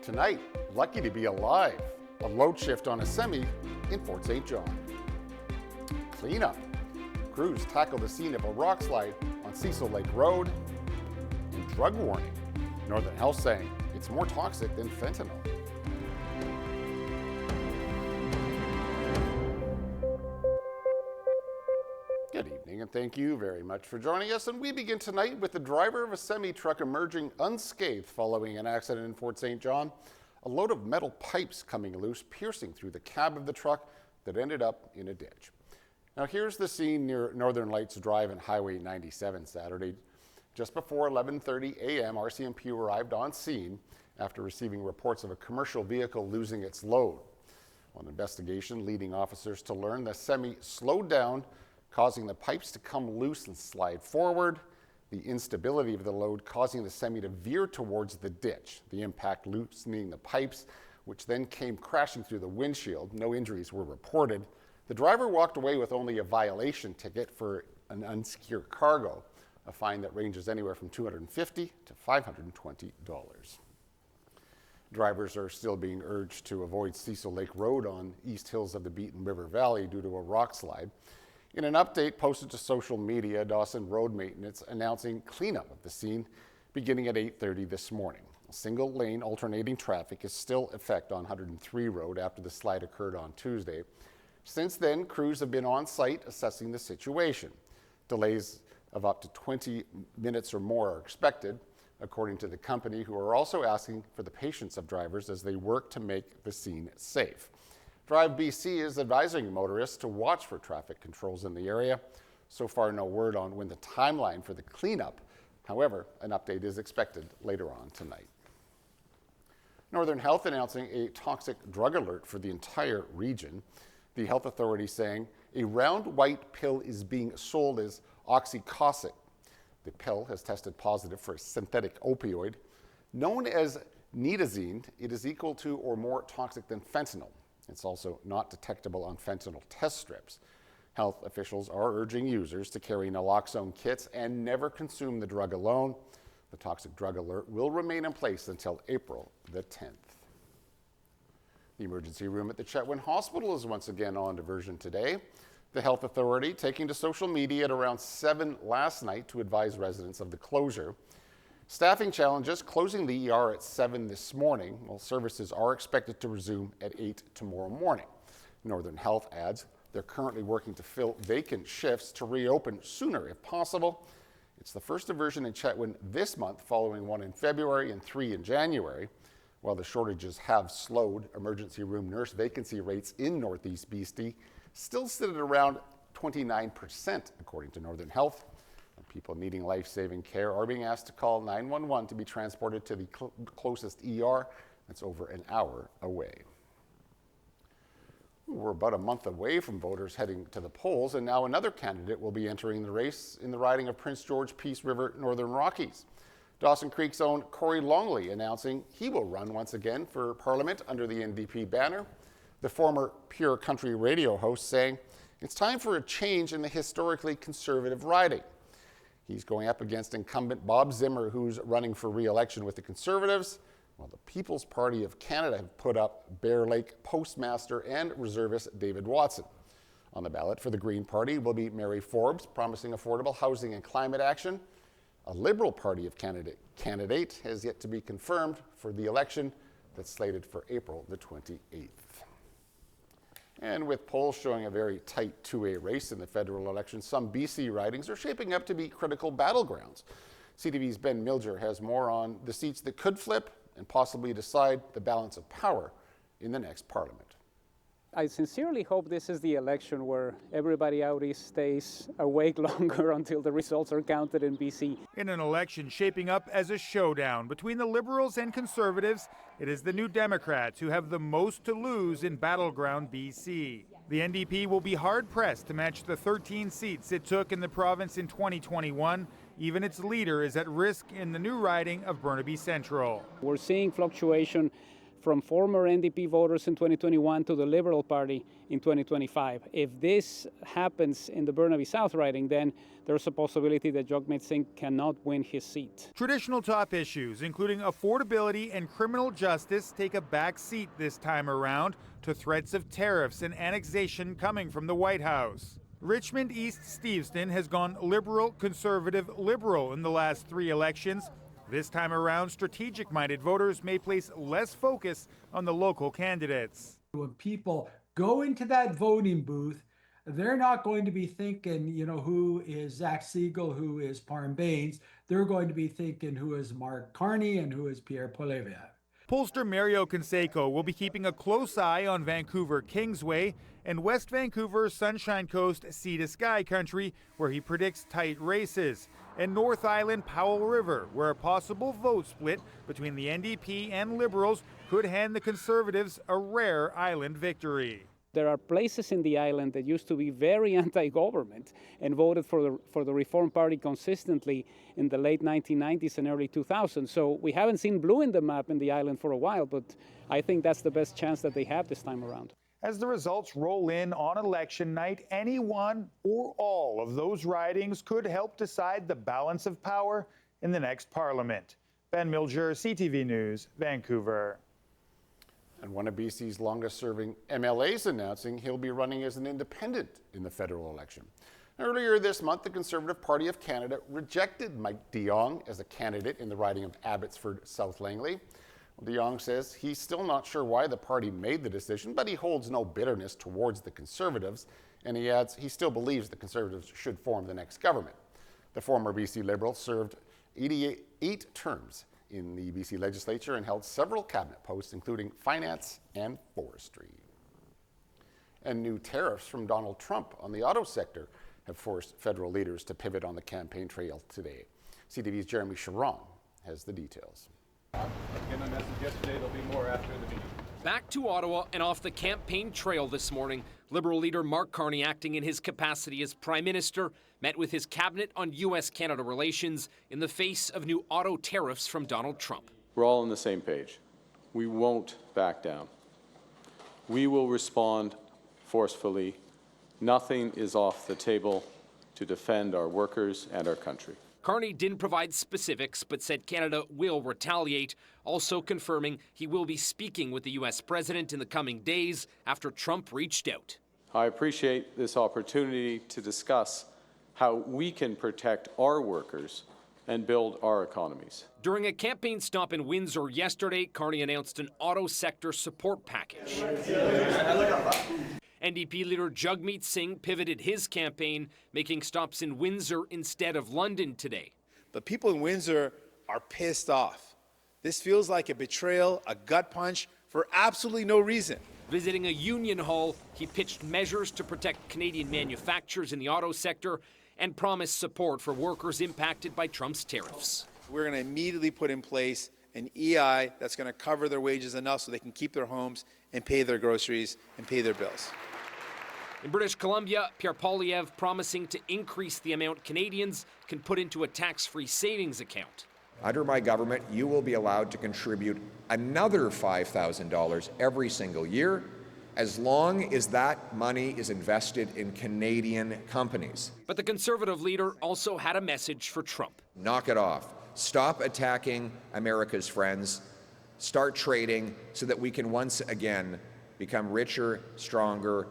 Tonight, lucky to be alive. A load shift on a semi in Fort St. John. Cleanup. Crews tackle the scene of a rock slide on Cecil Lake Road. And drug warning. Northern Health saying it's more toxic than fentanyl. Good evening, and thank you very much for joining us. And we begin tonight with the driver of a semi-truck emerging unscathed following an accident in Fort St. John. A load of metal pipes coming loose, piercing through the cab of the truck that ended up in a ditch. Now here's the scene near Northern Lights Drive and Highway 97 Saturday. Just before 11:30 a.m., RCMP arrived on scene after receiving reports of a commercial vehicle losing its load. On investigation, leading officers to learn the semi slowed down, causing the pipes to come loose and slide forward. The instability of the load causing the semi to veer towards the ditch. The impact loosening the pipes, which then came crashing through the windshield. No injuries were reported. The driver walked away with only a violation ticket for an unsecured cargo, a fine that ranges anywhere from $250 to $520. Drivers are still being urged to avoid Cecil Lake Road on East Hills of the Beaten River Valley due to a rock slide. In an update posted to social media, Dawson Road Maintenance announcing cleanup of the scene beginning at 8:30 this morning. Single-lane alternating traffic is still in effect on 103 Road after the slide occurred on Tuesday. Since then, crews have been on site assessing the situation. Delays of up to 20 minutes or more are expected, according to the company, who are also asking for the patience of drivers as they work to make the scene safe. Drive BC is advising motorists to watch for traffic controls in the area. So far, no word on when the timeline for the cleanup. However, an update is expected later on tonight. Northern Health announcing a toxic drug alert for the entire region. The health authority saying a round white pill is being sold as oxycodone. The pill has tested positive for a synthetic opioid. Known as nitazene, it is equal to or more toxic than fentanyl. It's also not detectable on fentanyl test strips. Health officials are urging users to carry naloxone kits and never consume the drug alone. The toxic drug alert will remain in place until April the 10th. The emergency room at the Chetwynd Hospital is once again on diversion today. The health authority taking to social media at around 7 last night to advise residents of the closure. Staffing challenges closing the ER at 7 this morning, while services are expected to resume at 8 tomorrow morning. Northern Health adds they're currently working to fill vacant shifts to reopen sooner if possible. It's the first diversion in Chetwynd this month, following one in February and 3 in January. While the shortages have slowed, emergency room nurse vacancy rates in Northeast BC still sit at around 29%, according to Northern Health. People needing life-saving care are being asked to call 911 to be transported to the closest ER. That's over an hour away. We're about a month away from voters heading to the polls, and now another candidate will be entering the race in the riding of Prince George Peace River Northern Rockies. Dawson Creek's own Corey Longley announcing he will run once again for Parliament under the NDP banner. The former Pure Country radio host saying it's time for a change in the historically conservative riding. He's going up against incumbent Bob Zimmer, who's running for re-election with the Conservatives, while the People's Party of Canada have put up Bear Lake postmaster and reservist David Watson. On the ballot for the Green Party will be Mary Forbes, promising affordable housing and climate action. A Liberal Party of Canada candidate has yet to be confirmed for the election that's slated for April the 28th. And with polls showing a very tight two-way race in the federal election, some BC ridings are shaping up to be critical battlegrounds. CTV's Ben Milger has more on the seats that could flip and possibly decide the balance of power in the next parliament. I sincerely hope this is the election where everybody out east stays awake longer until the results are counted in BC. In an election shaping up as a showdown between the Liberals and Conservatives, it is the New Democrats who have the most to lose in battleground BC. The NDP will be hard-pressed to match the 13 seats it took in the province in 2021. Even its leader is at risk in the new riding of Burnaby Central. We're seeing fluctuation from former NDP voters in 2021 to the Liberal Party in 2025. If this happens in the Burnaby South riding, then there's a possibility that Jagmeet Singh cannot win his seat. Traditional top issues, including affordability and criminal justice, take a back seat this time around to threats of tariffs and annexation coming from the White House. Richmond East Steveston has gone liberal, conservative, liberal in the last 3 elections. This time around, strategic-minded voters may place less focus on the local candidates. When people go into that voting booth, they're not going to be thinking, who is Zach Siegel, who is Parm Baines. They're going to be thinking who is Mark Carney and who is Pierre Poilievre. Pollster Mario Canseco will be keeping a close eye on Vancouver Kingsway and West Vancouver Sunshine Coast Sea to Sky country, where he predicts tight races, and North Island Powell River, where a possible vote split between the NDP and Liberals could hand the Conservatives a rare island victory. There are places in the island that used to be very anti-government and voted for the Reform Party consistently in the late 1990s and early 2000s. So we haven't seen blue in the map in the island for a while, but I think that's the best chance that they have this time around. As the results roll in on election night, any one or all of those ridings could help decide the balance of power in the next parliament. Ben Milger, CTV News, Vancouver. And one of BC's longest-serving MLAs announcing he'll be running as an independent in the federal election. Earlier this month, the Conservative Party of Canada rejected Mike de Jong as a candidate in the riding of Abbotsford-South Langley. Well, de Jong says he's still not sure why the party made the decision, but he holds no bitterness towards the Conservatives, and he adds he still believes the Conservatives should form the next government. The former BC Liberal served 88 terms in the BC legislature and held several cabinet posts, including finance and forestry. And new tariffs from Donald Trump on the auto sector have forced federal leaders to pivot on the campaign trail today. CTV's Jeremy Sharon has the details. Again, I messaged yesterday, there'll be more after the meeting. Back to Ottawa and off the campaign trail this morning, Liberal leader Mark Carney, acting in his capacity as Prime Minister, met with his cabinet on U.S.-Canada relations in the face of new auto tariffs from Donald Trump. We're all on the same page. We won't back down. We will respond forcefully. Nothing is off the table to defend our workers and our country. Carney didn't provide specifics, but said Canada will retaliate, also confirming he will be speaking with the U.S. president in the coming days after Trump reached out. I appreciate this opportunity to discuss how we can protect our workers and build our economies. During a campaign stop in Windsor yesterday, Carney announced an auto sector support package. NDP leader Jagmeet Singh pivoted his campaign, making stops in Windsor instead of London today. But people in Windsor are pissed off. This feels like a betrayal, a gut punch for absolutely no reason. Visiting a union hall, he pitched measures to protect Canadian manufacturers in the auto sector and promised support for workers impacted by Trump's tariffs. We're going to immediately put in place an EI that's going to cover their wages enough so they can keep their homes and pay their groceries and pay their bills. In British Columbia, Pierre Poilievre promising to increase the amount Canadians can put into a tax-free savings account. Under my government, you will be allowed to contribute another $5,000 every single year, as long as that money is invested in Canadian companies. But the Conservative leader also had a message for Trump. Knock it off. Stop attacking America's friends. Start trading so that we can once again become richer, stronger,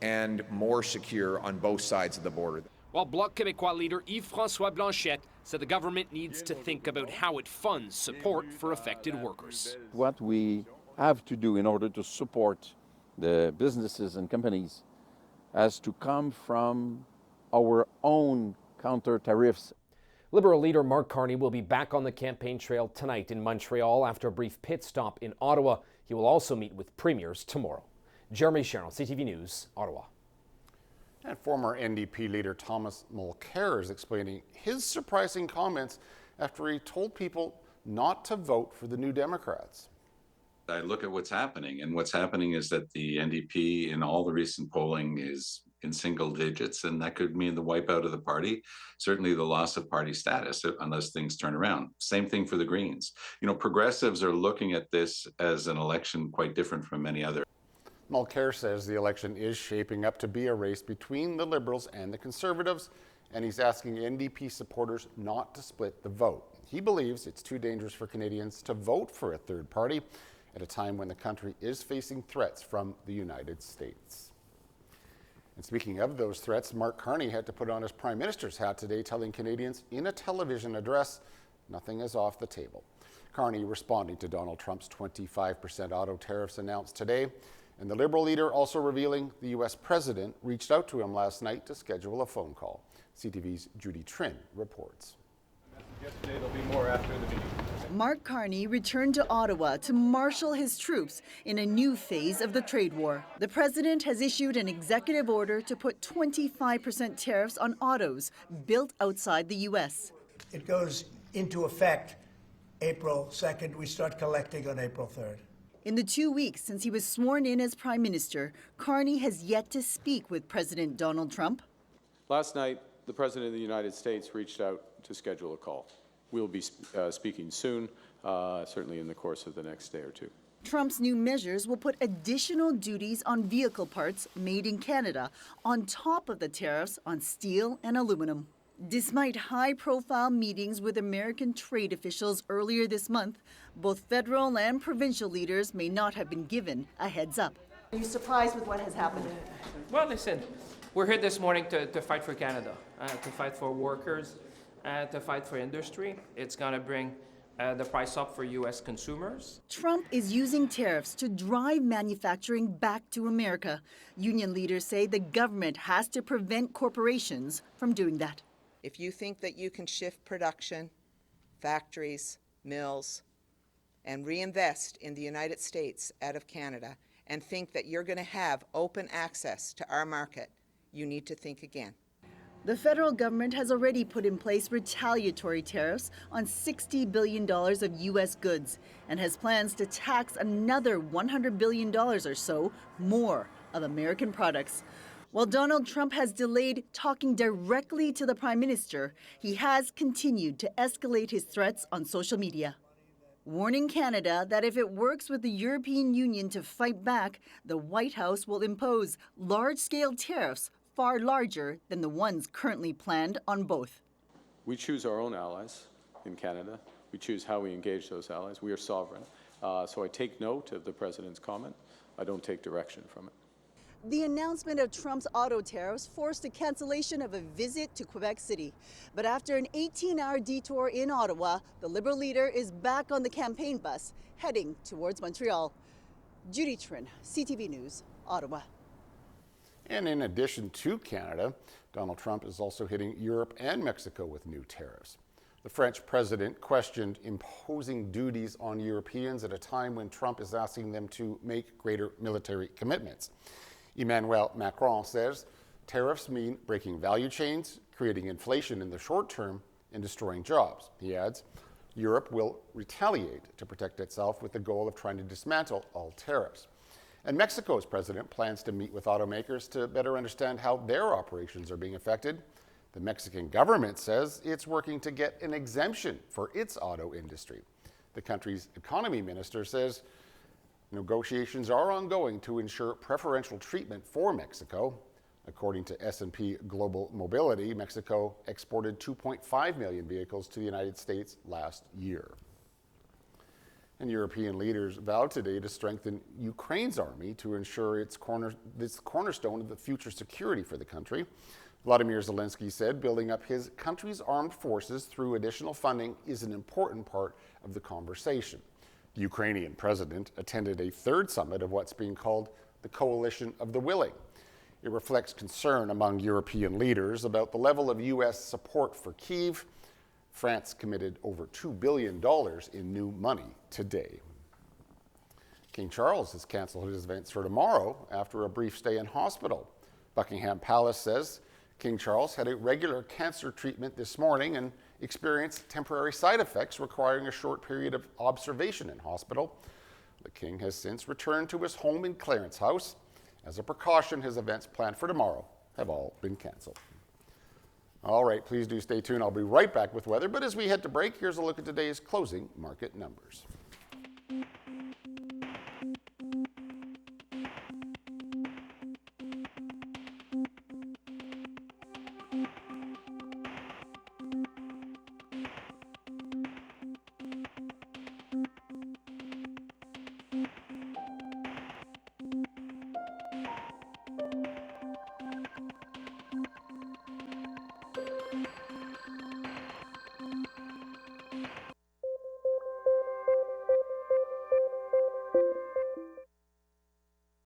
and more secure on both sides of the border. While Bloc Québécois leader Yves-François Blanchet said the government needs to think about how it funds support for affected workers. What we have to do in order to support the businesses and companies has to come from our own counter tariffs. Liberal leader Mark Carney will be back on the campaign trail tonight in Montreal after a brief pit stop in Ottawa. He will also meet with premiers tomorrow. Jeremy Sharon, CTV News, Ottawa. And former NDP leader Thomas Mulcair is explaining his surprising comments after he told people not to vote for the New Democrats. I look at what's happening, and what's happening is that the NDP in all the recent polling is in single digits, and that could mean the wipeout of the party, certainly the loss of party status unless things turn around. Same thing for the Greens. You know, progressives are looking at this as an election quite different from many others. Mulcair says the election is shaping up to be a race between the Liberals and the Conservatives, and he's asking NDP supporters not to split the vote. He believes it's too dangerous for Canadians to vote for a third party at a time when the country is facing threats from the United States. And speaking of those threats, Mark Carney had to put on his Prime Minister's hat today, telling Canadians in a television address, nothing is off the table. Carney responding to Donald Trump's 25% auto tariffs announced today, and the Liberal leader also revealing the U.S. president reached out to him last night to schedule a phone call. CTV's Judy Trin reports. Yesterday, there'll be more after the meeting. Mark Carney returned to Ottawa to marshal his troops in a new phase of the trade war. The president has issued an executive order to put 25% tariffs on autos built outside the U.S. It goes into effect April 2nd. We start collecting on April 3rd. In the 2 weeks since he was sworn in as Prime Minister, Carney has yet to speak with President Donald Trump. Last night, the President of the United States reached out to schedule a call. We'll be speaking soon, certainly in the course of the next day or two. Trump's new measures will put additional duties on vehicle parts made in Canada on top of the tariffs on steel and aluminum. Despite high-profile meetings with American trade officials earlier this month, both federal and provincial leaders may not have been given a heads up. Are you surprised with what has happened? Well, listen, we're here this morning to fight for Canada, to fight for workers, to fight for industry. It's going to bring the price up for U.S. consumers. Trump is using tariffs to drive manufacturing back to America. Union leaders say the government has to prevent corporations from doing that. If you think that you can shift production, factories, mills, and reinvest in the United States out of Canada, and think that you're going to have open access to our market, you need to think again. The federal government has already put in place retaliatory tariffs on $60 billion of U.S. goods and has plans to tax another $100 billion or so more of American products. While Donald Trump has delayed talking directly to the Prime Minister, he has continued to escalate his threats on social media, warning Canada that if it works with the European Union to fight back, the White House will impose large-scale tariffs far larger than the ones currently planned on both. We choose our own allies in Canada. We choose how we engage those allies. We are sovereign. So I take note of the President's comment. I don't take direction from it. The announcement of Trump's auto tariffs forced a cancellation of a visit to Quebec City. But after an 18-hour detour in Ottawa, the Liberal leader is back on the campaign bus, heading towards Montreal. Judy Trin, CTV News, Ottawa. And in addition to Canada, Donald Trump is also hitting Europe and Mexico with new tariffs. The French president questioned imposing duties on Europeans at a time when Trump is asking them to make greater military commitments. Emmanuel Macron says tariffs mean breaking value chains, creating inflation in the short term, and destroying jobs. He adds, Europe will retaliate to protect itself with the goal of trying to dismantle all tariffs. And Mexico's president plans to meet with automakers to better understand how their operations are being affected. The Mexican government says it's working to get an exemption for its auto industry. The country's economy minister says negotiations are ongoing to ensure preferential treatment for Mexico. According to S&P Global Mobility, Mexico exported 2.5 million vehicles to the United States last year. And European leaders vowed today to strengthen Ukraine's army to ensure it's cornerstone of the future security for the country. Vladimir Zelensky said building up his country's armed forces through additional funding is an important part of the conversation. The Ukrainian president attended a third summit of what's being called the Coalition of the Willing. It reflects concern among European leaders about the level of U.S. support for Kyiv. France committed over $2 billion in new money today. King Charles has canceled his events for tomorrow after a brief stay in hospital. Buckingham Palace says King Charles had a regular cancer treatment this morning and experienced temporary side effects requiring a short period of observation in hospital. The king has since returned to his home in Clarence House. As a precaution, his events planned for tomorrow have all been canceled. All right, please do stay tuned. I'll be right back with weather. But as we head to break, here's a look at today's closing market numbers.